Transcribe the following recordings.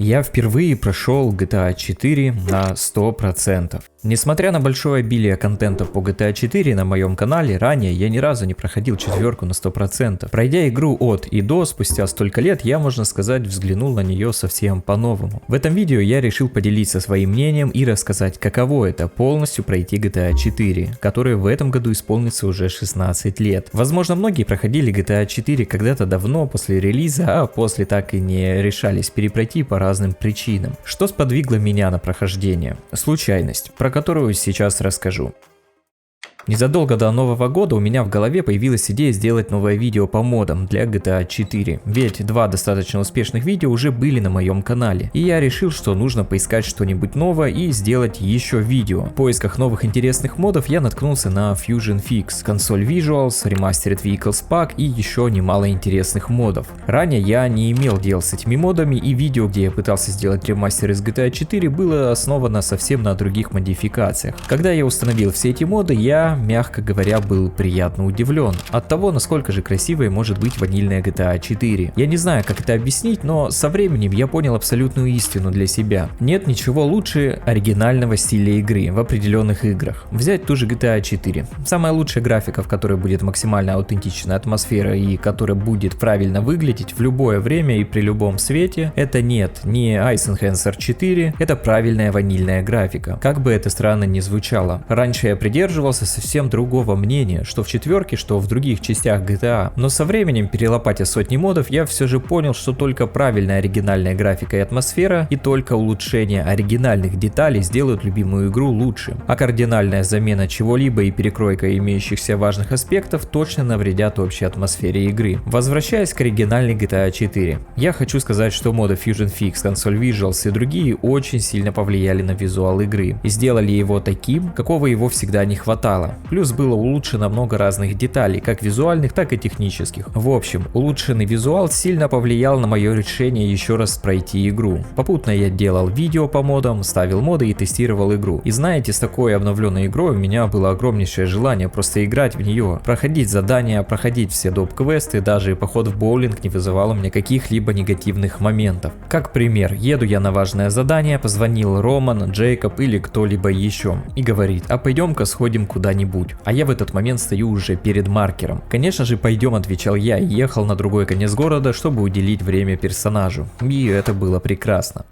Я впервые прошел GTA 4 на 100%. Несмотря на большое обилие контента по GTA 4 на моем канале, ранее я ни разу не проходил четверку на 100%. Пройдя игру от и до, спустя столько лет, я, можно сказать, взглянул на нее совсем по-новому. В этом видео я решил поделиться своим мнением и рассказать, каково это полностью пройти GTA 4, который в этом году исполнится уже 16 лет. Возможно, многие проходили GTA 4 когда-то давно после релиза, а после так и не решались перепройти по разным причинам. Что сподвигло меня на прохождение? Случайность, про которую сейчас расскажу. Незадолго до Нового года у меня в голове появилась идея сделать новое видео по модам для GTA 4, ведь два достаточно успешных видео уже были на моем канале, и я решил, что нужно поискать что-нибудь новое и сделать еще видео. В поисках новых интересных модов я наткнулся на Fusion Fix, консоль Visuals, Remastered Vehicles Pack и еще немало интересных модов. Ранее я не имел дел с этими модами, и видео, где я пытался сделать ремастер из GTA 4, было основано совсем на других модификациях. Когда я установил все эти моды, я, мягко говоря, был приятно удивлен от того, насколько же красивой может быть ванильная GTA 4. Я не знаю, как это объяснить, но со временем я понял абсолютную истину для себя. Нет ничего лучше оригинального стиля игры в определенных играх. Взять ту же GTA 4. Самая лучшая графика, в которой будет максимально аутентичная атмосфера и которая будет правильно выглядеть в любое время и при любом свете, это не Ice Enhancer 4, это правильная ванильная графика. Как бы это странно ни звучало. Раньше я придерживался совсем другого мнения, что в четверке, что в других частях GTA, но со временем, перелопатя сотни модов, я все же понял, что только правильная оригинальная графика и атмосфера, и только улучшение оригинальных деталей сделают любимую игру лучше, а кардинальная замена чего-либо и перекройка имеющихся важных аспектов точно навредят общей атмосфере игры. Возвращаясь к оригинальной GTA 4, я хочу сказать, что моды Fusion Fix, консоль Visuals и другие очень сильно повлияли на визуал игры и сделали его таким, какого его всегда не хватало. Плюс было улучшено много разных деталей, как визуальных, так и технических. В общем, улучшенный визуал сильно повлиял на мое решение еще раз пройти игру. Попутно я делал видео по модам, ставил моды и тестировал игру. И знаете, с такой обновленной игрой у меня было огромнейшее желание просто играть в нее, проходить задания, проходить все доп-квесты, даже поход в боулинг не вызывал у меня каких-либо негативных моментов. Как пример, еду я на важное задание, позвонил Роман, Джейкоб или кто-либо еще и говорит: а пойдем-ка сходим куда-нибудь. А я в этот момент стою уже перед маркером. Конечно же, пойдем, отвечал я и ехал на другой конец города, чтобы уделить время персонажу. И это было прекрасно.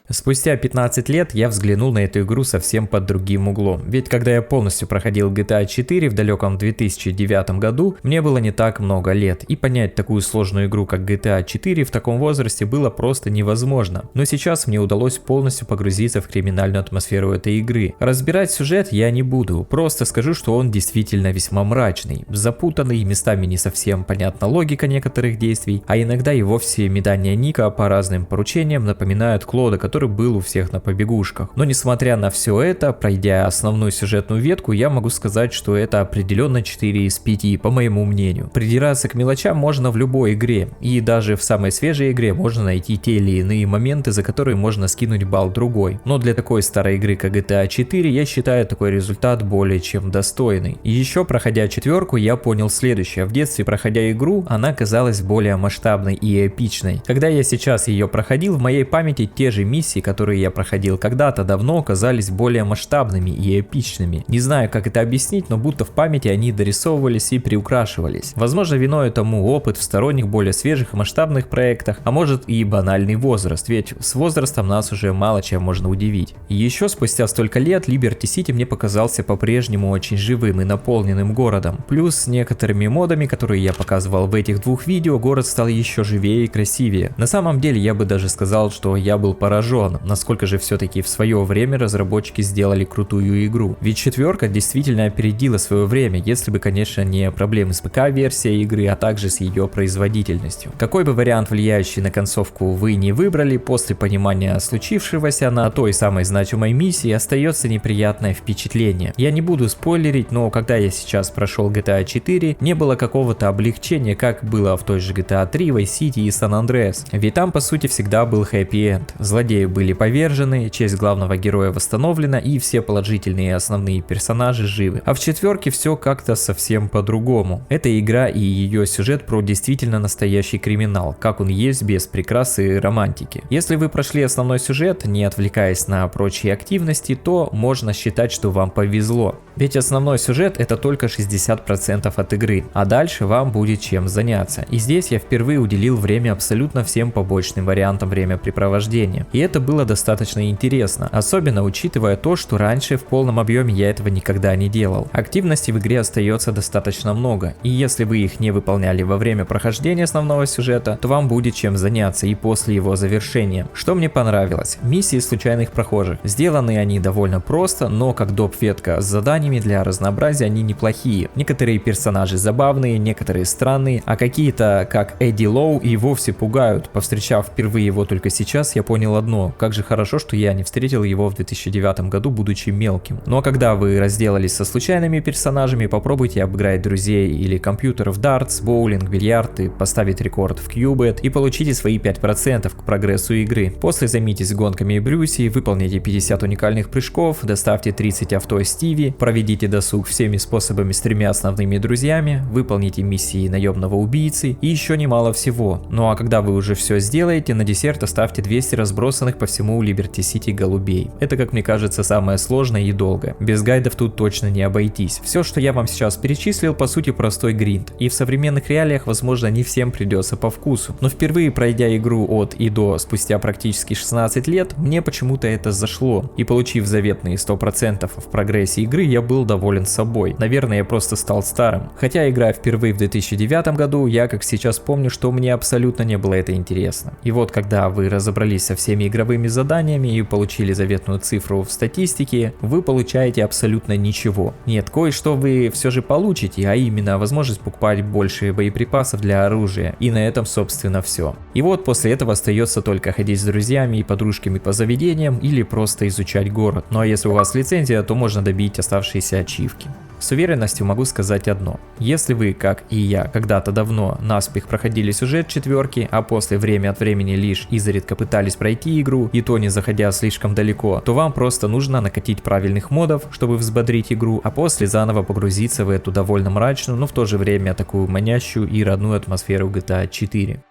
Спустя 15 лет я взглянул на эту игру совсем под другим углом, ведь когда я полностью проходил GTA 4 в далеком 2009 году, мне было не так много лет, и понять такую сложную игру, как GTA 4 в таком возрасте было просто невозможно. Но сейчас мне удалось полностью погрузиться в криминальную атмосферу этой игры. Разбирать сюжет я не буду, просто скажу, что он действительно весьма мрачный, запутанный, местами не совсем понятна логика некоторых действий, а иногда и вовсе метания Ника по разным поручениям напоминают Клода, который был у всех на побегушках. Но несмотря на все это, пройдя основную сюжетную ветку, я могу сказать, что это определенно 4 из 5, по моему мнению. Придираться к мелочам можно в любой игре, и даже в самой свежей игре можно найти те или иные моменты, за которые можно скинуть балл другой. Но для такой старой игры, как GTA 4, я считаю такой результат более чем достойный. И еще, проходя четверку, я понял следующее. В детстве, проходя игру, она казалась более масштабной и эпичной. Когда я сейчас ее проходил, в моей памяти те же миссии, которые я проходил когда-то давно, казались более масштабными и эпичными. Не знаю, как это объяснить, но будто в памяти они дорисовывались и приукрашивались. Возможно, виной тому опыт в сторонних, более свежих и масштабных проектах, а может и банальный возраст, ведь с возрастом нас уже мало чем можно удивить. И еще спустя столько лет Liberty City мне показался по-прежнему очень живым и наполненным городом. Плюс с некоторыми модами, которые я показывал в этих двух видео, город стал еще живее и красивее. На самом деле я бы даже сказал, что я был поражен, насколько же все-таки в свое время разработчики сделали крутую игру. Ведь четверка действительно опередила свое время, если бы, конечно, не проблемы с ПК-версией игры, а также с ее производительностью. Какой бы вариант, влияющий на концовку, вы не выбрали, после понимания случившегося на той самой значимой миссии остается неприятное впечатление. Я не буду спойлерить, но когда я сейчас прошел GTA 4, не было какого-то облегчения, как было в той же GTA 3, Vice City и San Andreas. Ведь там, по сути, всегда был хэппи-энд. Злодей злодеи были повержены, честь главного героя восстановлена и все положительные основные персонажи живы. А в четверке все как-то совсем по-другому. Эта игра и ее сюжет про действительно настоящий криминал, как он есть без прикрас и романтики. Если вы прошли основной сюжет, не отвлекаясь на прочие активности, то можно считать, что вам повезло. Ведь основной сюжет это только 60% от игры, а дальше вам будет чем заняться. И здесь я впервые уделил время абсолютно всем побочным вариантам времяпрепровождения. И это было достаточно интересно, особенно учитывая то, что раньше в полном объеме я этого никогда не делал. Активности в игре остается достаточно много, и если вы их не выполняли во время прохождения основного сюжета, то вам будет чем заняться и после его завершения. Что мне понравилось? Миссии случайных прохожих. Сделаны они довольно просто, но как доп. Ветка с заданиями для разнообразия они неплохие. Некоторые персонажи забавные, некоторые странные, а какие-то, как Эдди Лоу, и вовсе пугают. Повстречав впервые его только сейчас, я понял одно: как же хорошо, что я не встретил его в 2009 году, будучи мелким. Ну а когда вы разделались со случайными персонажами, попробуйте обыграть друзей или компьютер в дартс, боулинг, бильярд и поставить рекорд в Cubet и получите свои 5% к прогрессу игры. После займитесь гонками и Брюси, выполните 50 уникальных прыжков, доставьте 30 авто Стиви, проведите досуг всеми способами с 3 основными друзьями, выполните миссии наемного убийцы и еще немало всего. Ну а когда вы уже все сделаете, на десерт оставьте 200 разбросанных по всему Liberty City голубей. Это, как мне кажется, самое сложное и долгое. Без гайдов тут точно не обойтись. Все, что я вам сейчас перечислил, по сути простой гринд, и в современных реалиях, возможно, не всем придется по вкусу. Но впервые пройдя игру от и до спустя практически 16 лет, мне почему-то это зашло, и получив заветные 100% в прогрессе игры, я был доволен собой. Наверное, я просто стал старым. Хотя, играя впервые в 2009 году, я как сейчас помню, что мне абсолютно не было это интересно. И вот когда вы разобрались со всеми игровыми заданиями и получили заветную цифру в статистике, вы получаете абсолютно ничего. Нет, кое-что вы все же получите, а именно возможность покупать больше боеприпасов для оружия. И на этом, собственно, все. И вот после этого остается только ходить с друзьями и подружками по заведениям или просто изучать город. Ну а если у вас лицензия, то можно добить оставшиеся ачивки. С уверенностью могу сказать одно: если вы, как и я, когда-то давно наспех проходили сюжет четверки, а после время от времени лишь изредка пытались пройти игру, и то не заходя слишком далеко, то вам просто нужно накатить правильных модов, чтобы взбодрить игру, а после заново погрузиться в эту довольно мрачную, но в то же время такую манящую и родную атмосферу GTA 4.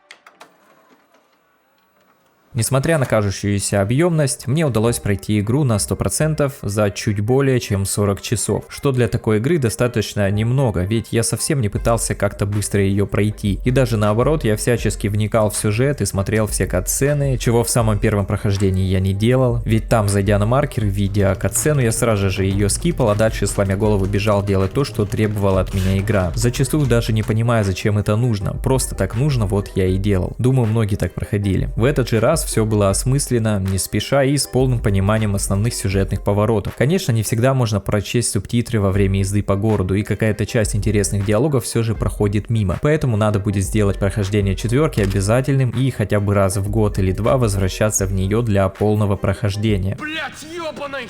Несмотря на кажущуюся объемность, мне удалось пройти игру на 100% за чуть более чем 40 часов, что для такой игры достаточно немного, ведь я совсем не пытался как-то быстро ее пройти, и даже наоборот, я всячески вникал в сюжет и смотрел все катсцены, чего в самом первом прохождении я не делал, ведь там, зайдя на маркер, видя катсцену, я сразу же ее скипал, а дальше, сломя голову, бежал делать то, что требовала от меня игра, зачастую даже не понимая, зачем это нужно, просто так нужно, вот я и делал. Думаю, многие так проходили. В этот же раз все было осмысленно, не спеша и с полным пониманием основных сюжетных поворотов. Конечно, не всегда можно прочесть субтитры во время езды по городу, и какая-то часть интересных диалогов все же проходит мимо. Поэтому надо будет сделать прохождение четверки обязательным и хотя бы раз в год или два возвращаться в нее для полного прохождения. Блять, ёбаный!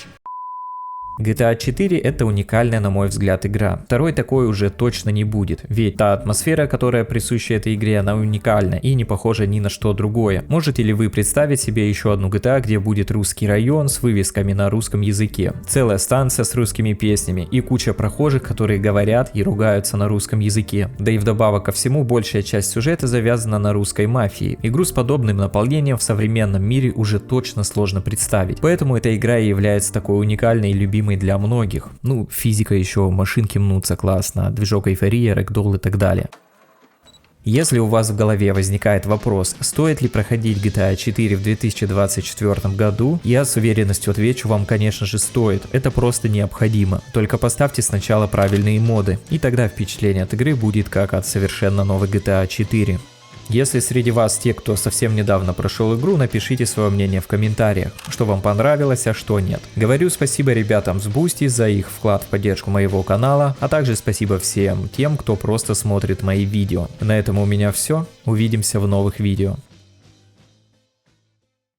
GTA 4 это уникальная, на мой взгляд, игра. Второй такой уже точно не будет, ведь та атмосфера, которая присуща этой игре, она уникальна и не похожа ни на что другое. Можете ли вы представить себе еще одну GTA, где будет русский район с вывесками на русском языке, целая станция с русскими песнями и куча прохожих, которые говорят и ругаются на русском языке. Да и вдобавок ко всему, большая часть сюжета завязана на русской мафии. Игру с подобным наполнением в современном мире уже точно сложно представить. Поэтому эта игра и является такой уникальной и любимой для многих. Ну, физика еще, машинки мнутся классно, движок эйфория, рэгдолл и так далее. Если у вас в голове возникает вопрос, стоит ли проходить GTA 4 в 2024 году, я с уверенностью отвечу вам, конечно же, стоит. Это просто необходимо. Только поставьте сначала правильные моды, и тогда впечатление от игры будет как от совершенно новой GTA 4. Если среди вас те, кто совсем недавно прошел игру, напишите свое мнение в комментариях, что вам понравилось, а что нет. Говорю спасибо ребятам с Boosty за их вклад в поддержку моего канала, а также спасибо всем тем, кто просто смотрит мои видео. На этом у меня все, увидимся в новых видео.